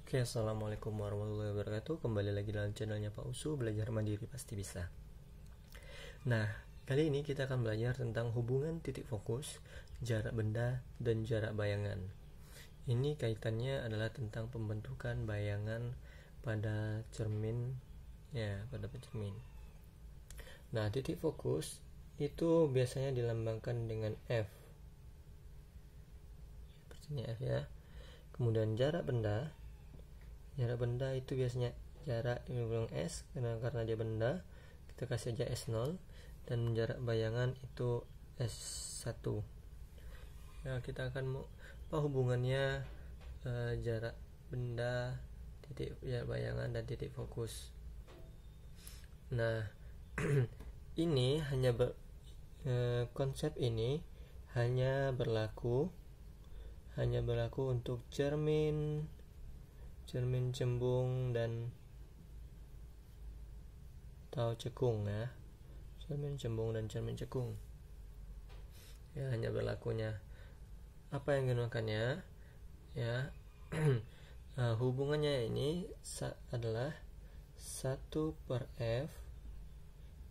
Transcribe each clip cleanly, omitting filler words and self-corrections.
Oke, assalamualaikum warahmatullahi wabarakatuh. Kembali lagi dalam channelnya Pak Usu, belajar mandiri pasti bisa. Nah, kali ini kita akan belajar tentang hubungan titik fokus, jarak benda, dan jarak bayangan. Ini kaitannya adalah tentang pembentukan bayangan pada cermin, pada pencermin. Nah, titik fokus itu biasanya dilambangkan dengan F. Sepertinya F ya. Kemudian jarak benda itu biasanya jarak ini bilang S karena dia benda, kita kasih aja S0, dan jarak bayangan itu S1. Ya, kita akan apa hubungannya jarak benda, titik jarak bayangan, dan titik fokus. Nah, ini konsep ini hanya berlaku untuk cermin cembung dan atau cekung ya. Cermin cembung dan cermin cekung. Ya, hanya berlakunya. Apa yang digunakannya? Ya. Hubungannya ini adalah 1/F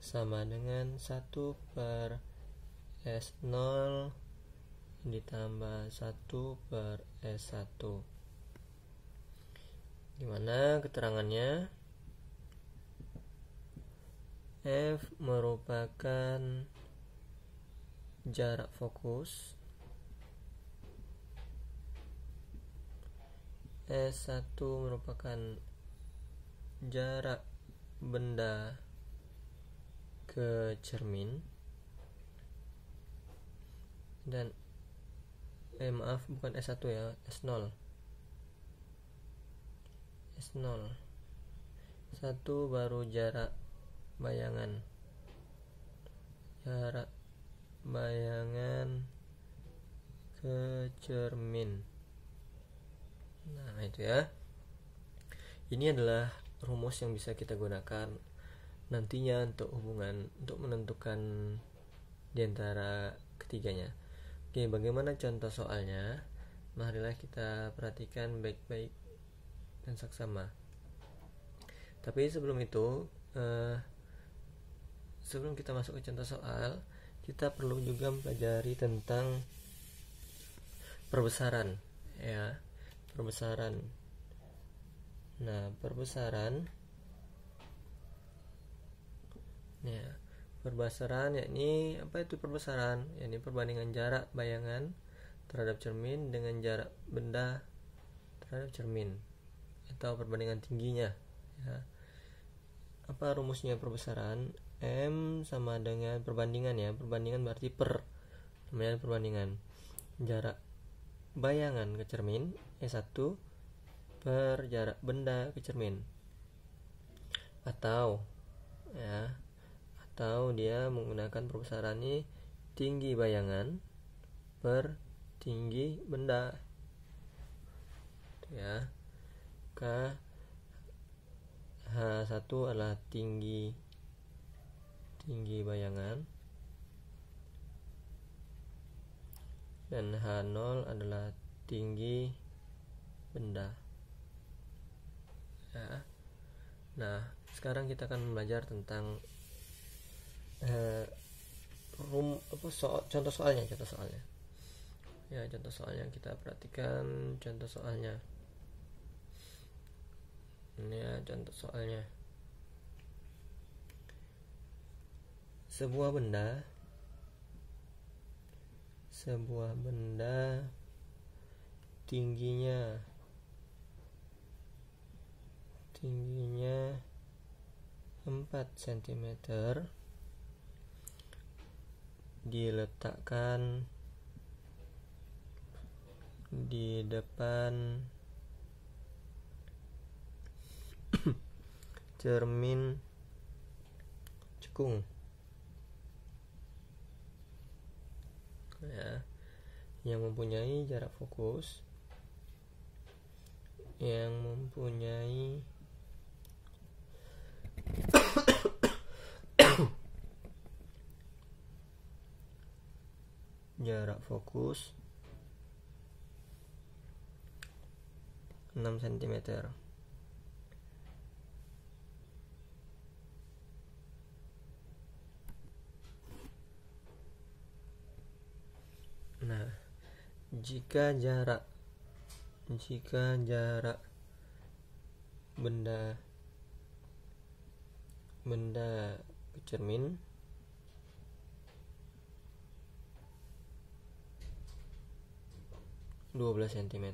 sama dengan 1/S0 ditambah 1/S1. Dimana keterangannya F merupakan jarak fokus, S1 merupakan jarak benda ke cermin, dan bukan S1 ya, S0. 1 baru jarak bayangan ke cermin. Nah, itu ya. Ini adalah rumus yang bisa kita gunakan nantinya untuk menentukan di antara ketiganya. Oke, bagaimana contoh soalnya? Marilah kita perhatikan baik-baik dan saksama. Tapi sebelum itu, sebelum kita masuk ke contoh soal, kita perlu juga mempelajari tentang perbesaran ya. Nah, perbesaran yakni apa itu perbesaran? Yakni perbandingan jarak bayangan terhadap cermin dengan jarak benda terhadap cermin, atau perbandingan tingginya ya. Apa rumusnya perbesaran? M sama dengan perbandingan ya. Perbandingan berarti namanya perbandingan jarak bayangan ke cermin S1 per jarak benda ke cermin, atau dia menggunakan perbesaran ini tinggi bayangan per tinggi benda ya. H1 adalah tinggi bayangan dan H0 adalah tinggi benda ya. Nah, sekarang kita akan belajar tentang contoh soalnya ya. Contoh soalnya, kita perhatikan contoh soalnya. Ini ya contoh soalnya. Sebuah benda tingginya 4 cm diletakkan di depan cermin cekung ya, yang mempunyai jarak fokus 6 cm. Nah, jika jarak benda ke cermin (12 cm),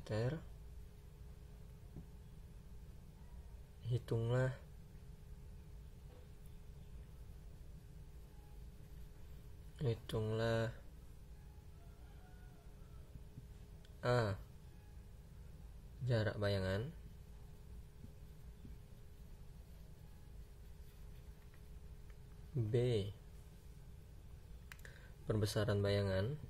hitunglah A. jarak bayangan, B. perbesaran bayangan,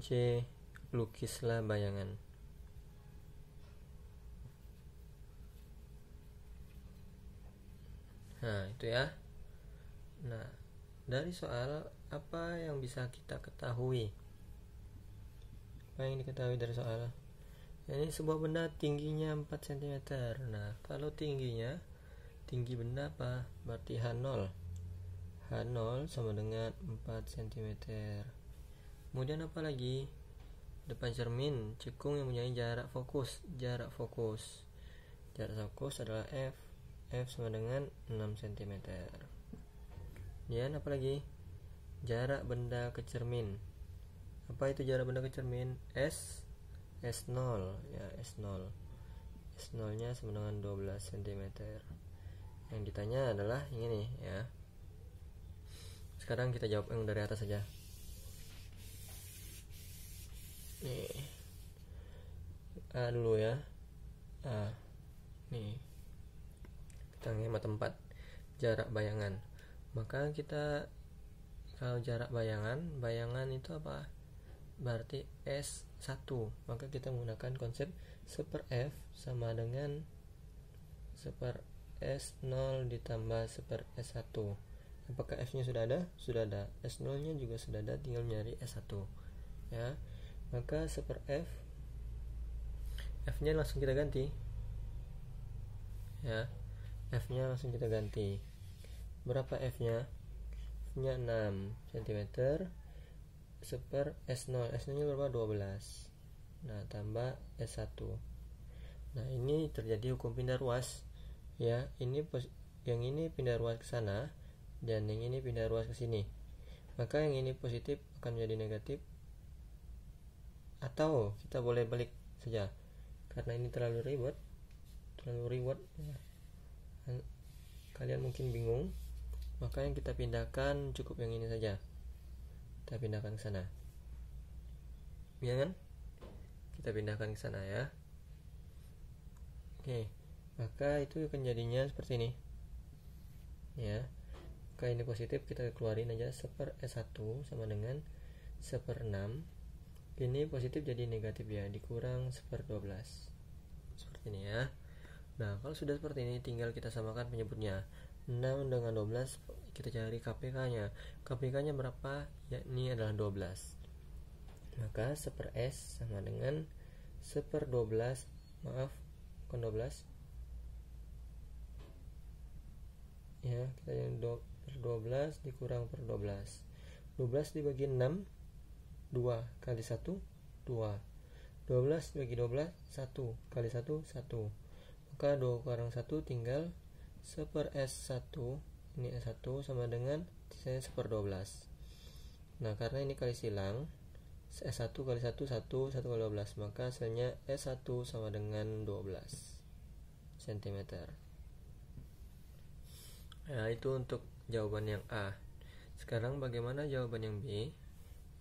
C. lukislah bayangan. Nah, itu ya. Nah, dari soal apa yang bisa kita ketahui? Apa yang diketahui dari soal? Ini sebuah benda tingginya 4 cm. Nah, kalau tinggi benda apa? Berarti H0 sama dengan 4 cm. Kemudian apa lagi? Depan cermin, cekung yang mempunyai jarak fokus adalah F sama dengan 6 cm. Kemudian apa lagi? Jarak benda ke cermin. Apa itu jarak benda ke cermin? S0 ya, S0 nya sama dengan 12 cm. Yang ditanya adalah ini ya. Sekarang kita jawab yang dari atas saja. Nih, A dulu ya. Nih, kita ngemat tempat jarak bayangan. Maka kita kalau jarak bayangan itu apa? Berarti S1. Maka kita menggunakan konsep seper F sama dengan seper S0 ditambah seper S1. Apakah F-nya sudah ada? Sudah ada. S0-nya juga sudah ada, tinggal nyari S1 ya. Maka seper F-nya langsung kita ganti ya. F-nya langsung kita ganti. Berapa F-nya? F-nya 6 cm seper S0. S0-nya berapa? 12. Nah, tambah S1. Nah, ini terjadi hukum pindah ruas ya. Yang ini pindah ruas ke sana dan yang ini pindah ruas ke sini. Maka yang ini positif akan menjadi negatif, atau kita boleh balik saja karena ini terlalu ribet ya. Kalian mungkin bingung, maka yang kita pindahkan cukup yang ini saja, kita pindahkan ke sana ya kan, kita pindahkan ke sana ya. Oke, maka itu akan jadinya seperti ini ya. Maka ini positif, kita keluarin aja seper S1 sama dengan seper 6. Ini positif jadi negatif ya, dikurang seper 12 seperti ini ya. Nah, kalau sudah seperti ini tinggal kita samakan penyebutnya. 6 dengan 12 kita cari KPK nya berapa? Yakni adalah 12. Maka seper S sama dengan seper 12, maaf bukan 12 ya, kita yang per 12 dikurang per 12 dibagi 6, 2 kali 1 2, 12 dibagi 12 1 kali 1 1. Maka 2 kurang 1 tinggal seper S1, ini S1 sama dengan sisanya seper 12. Nah, karena ini kali silang, S1 kali 1 1 kali 12, maka hasilnya S1 sama dengan 12 cm. Nah, itu untuk jawaban yang A. Sekarang bagaimana jawaban yang B?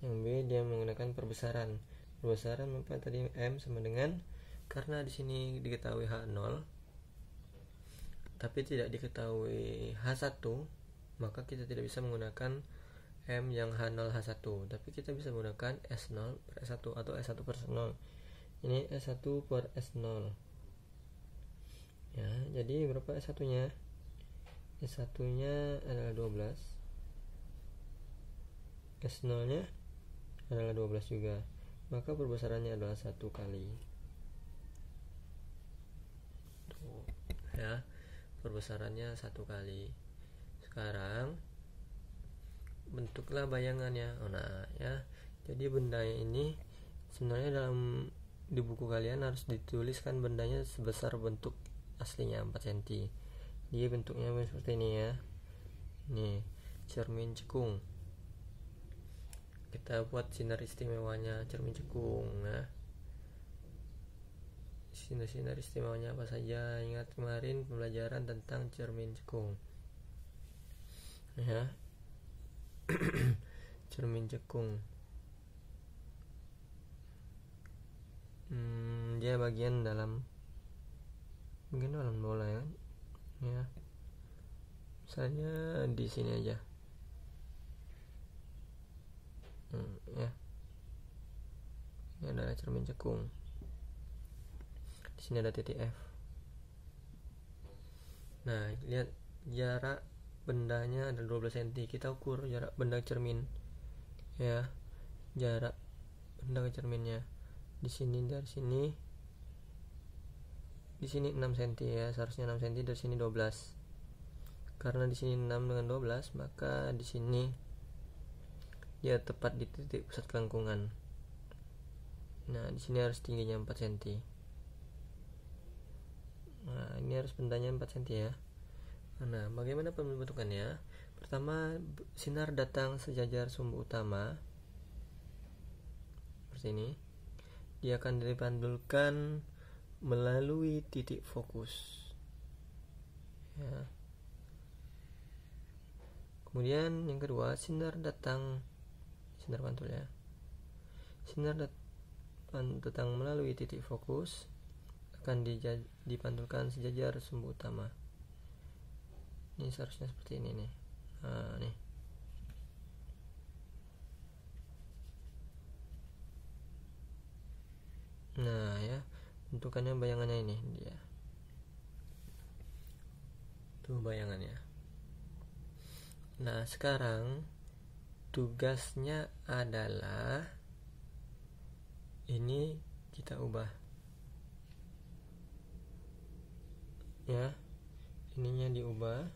Yang B dia menggunakan perbesaran apa tadi? M sama dengan, karena di sini diketahui H0 tapi tidak diketahui H1, maka kita tidak bisa menggunakan M yang H0 H1, tapi kita bisa menggunakan S0 per S1 atau S1 per S0. Ini S1 per S0 ya. Jadi berapa S1 nya? S1 nya adalah 12, S0 nya adalah 12 juga, maka perbesarannya adalah 1 kali. Tuh, ya, perbesarannya 1 kali. Sekarang bentuklah bayangannya. Nah, ya. Jadi bendanya ini sebenarnya di buku kalian harus dituliskan bendanya sebesar bentuk aslinya 4 cm. Dia bentuknya seperti ini ya. Nih, cermin cekung. Kita buat sinar istimewanya cermin cekung. Nah, sinar istimewanya apa saja? Ingat kemarin pembelajaran tentang cermin cekung. Ya. Cermin cekung. Dia bagian dalam bola ya. Ya. Misalnya di sini aja. Ya. Ini adalah cermin cekung. Di sini ada titik F. Nah, lihat jarak bendanya ada 12 cm. Kita ukur jarak benda cermin. Ya. Jarak benda ke cerminnya. Di sini dari sini. Di sini 6 cm ya, seharusnya 6 cm, dari sini 12. Karena di sini 6 dengan 12, maka di sini ya tepat di titik pusat kelengkungan. Nah, di sini harus tingginya 4 cm. Nah, ini harus bendanya 4 cm ya. Nah, bagaimana pembentukannya? Pertama, sinar datang sejajar sumbu utama. Seperti ini. Dia akan dipantulkan melalui titik fokus. Ya. Kemudian yang kedua, sinar pantul ya. Sinar datang melalui titik fokus akan dipantulkan sejajar sumbu utama. Ini seharusnya seperti ini nih. Nah, nih. Nah, ya. Bentukannya bayangannya ini dia. Tuh bayangannya. Nah, sekarang tugasnya adalah ini kita ubah. Ya. Ininya diubah.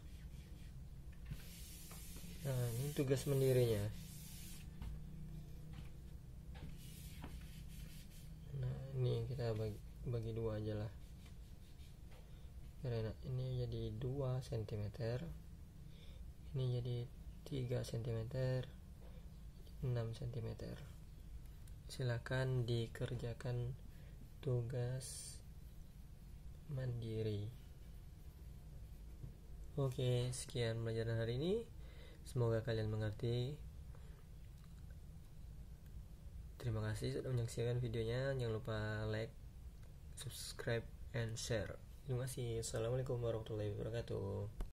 Nah, ini tugas mendirinya. Nah, ini kita bagi dua aja lah. Karena ini jadi 2 cm. Ini jadi 3 cm. 6 cm. Silakan dikerjakan tugas mandiri. Oke, sekian pelajaran hari ini. Semoga kalian mengerti. Terima kasih sudah menyaksikan videonya. Jangan lupa like, subscribe, and share. Terima kasih. Assalamualaikum warahmatullahi wabarakatuh.